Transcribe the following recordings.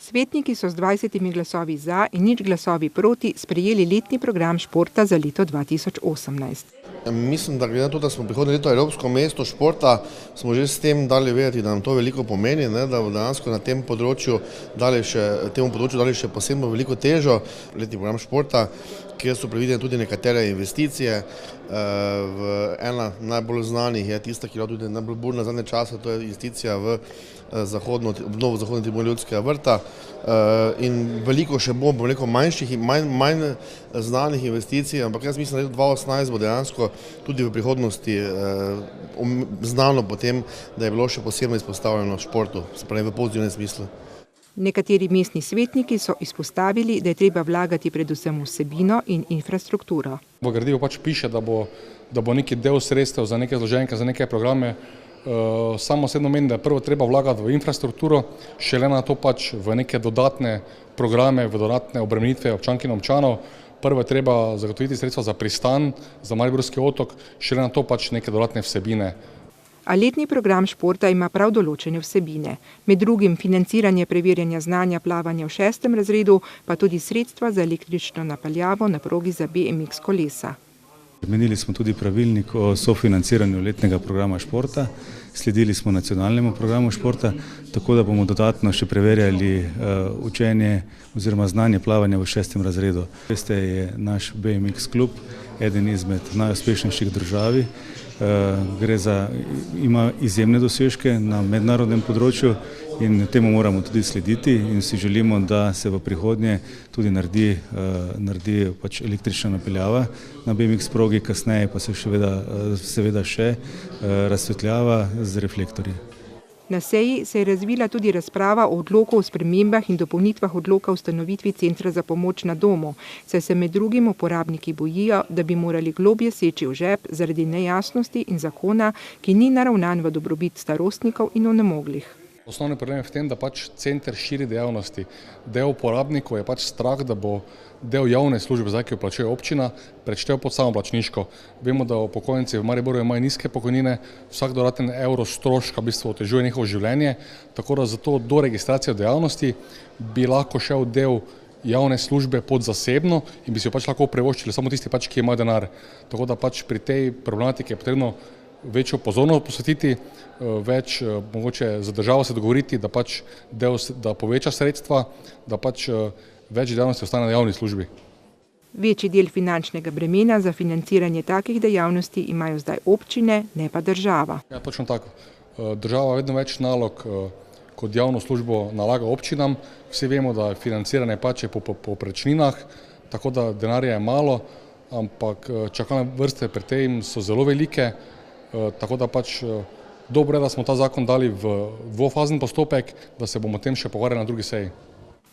Svetniki so z 20 glasovi za in 0 glasovi proti sprejeli letni program športa za leto 2018. Mislim, da glede na to, da smo prihodnje leto Evropsko mesto športa, smo že s tem dali vedeti, da nam to veliko pomeni, da bo dejansko na tem področju dali še posebno veliko težo. Letni program športa, kjer so predvidene tudi nekatere investicije. Ena najbolj znanih je tista, ki je tudi najbolj burna zadnje čase, to je investicija v obnovo zahodne tribune Ljudskega vrta. In veliko še bo manjših in manj znanih investicij, ampak jaz mislim, da leto 2018 bo dejansko tudi v prihodnosti znano potem, da je bilo še posebno izpostavljeno športu, se pravi v pozitivnem smislu. Nekateri mestni svetniki so izpostavili, da je treba vlagati predvsem v vsebino in infrastrukturo. V gradivu piše, da bo neki del sredstev za neke zloženke, za neke programe. Samo osebno menim, da je prvo treba vlagati v infrastrukturo, šele na to v neke dodatne programe, v dodatne obremenitve občank in občanov. Prvo je treba zagotoviti sredstva za pristan, za Mariborski otok, šele na to neke dodatne vsebine. A letni program športa ima prav določene vsebine. Med drugim financiranje preverjanja znanja plavanja v 6. razredu, pa tudi sredstva za električno napeljavo na progi za BMX kolesa. Spremenili smo tudi pravilnik o sofinanciranju letnega programa športa, sledili smo nacionalnemu programu športa, tako da bomo dodatno še preverjali učenje oziroma znanje plavanja v 6. razredu. Veste, je naš BMX klub eden izmed najuspešnejših v državi. Ima izjemne dosežke na mednarodnem področju in temu moramo tudi slediti in si želimo, da se v prihodnje tudi naredi električna napeljava na BMX progi, kasneje pa se seveda še razsvetljava z reflektorji. Na seji se je razvila tudi razprava o odloku o spremembah in dopolnitvah odloka o ustanovitvi centra za pomoč na domu, saj se med drugim uporabniki bojijo, da bi morali globlje seči v žep zaradi nejasnosti in zakona, ki ni naravnan v dobrobit starostnikov in onemoglih. Osnovni problem je v tem, da center širi dejavnosti. Del uporabnikov je strah, da bo del javne službe, ki jo plačuje občina, prečtel pod samoplačniško. Vemo, da upokojenci v Mariboru imajo nizke pokojnine, vsak dodaten evro stroška v bistvu otežuje njihovo življenje, tako da zato do registracije dejavnosti bi lahko šel del javne službe pod zasebno in bi si jo lahko privoščili samo tisti, ki imajo denar. Tako da pri tej problematiki je potrebno večjo pozornost posvetiti, več mogoče za državo se dogovoriti, da poveča sredstva, da več dejavnosti ostane na javni službi. Večji del finančnega bremena za financiranje takih dejavnosti imajo zdaj občine, ne pa država. Ja, točno tako. Država vedno več nalog kot javno službo nalaga občinam. Vsi vemo, da financiranje je po povprečninah, tako da denarja je malo, ampak čakalne vrste pri tem so zelo velike, tako da dobro je, da smo ta zakon dali v dvofazen postopek, da se bomo o tem še pogovarjali na drugi seji.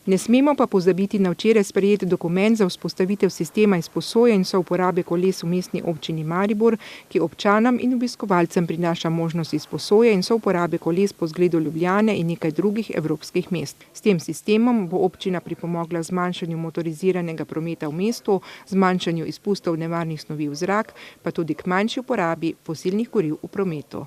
Ne smemo pa pozabiti na včeraj sprejeti dokument za vzpostavitev sistema izposoje in souporabe koles v mestni občini Maribor, ki občanom in obiskovalcem prinaša možnost izposoje in souporabe koles po zgledu Ljubljane in nekaj drugih evropskih mest. S tem sistemom bo občina pripomogla zmanjšanju motoriziranega prometa v mestu, zmanjšanju izpustov nevarnih snovi v zrak, pa tudi k manjši uporabi fosilnih goriv v prometu.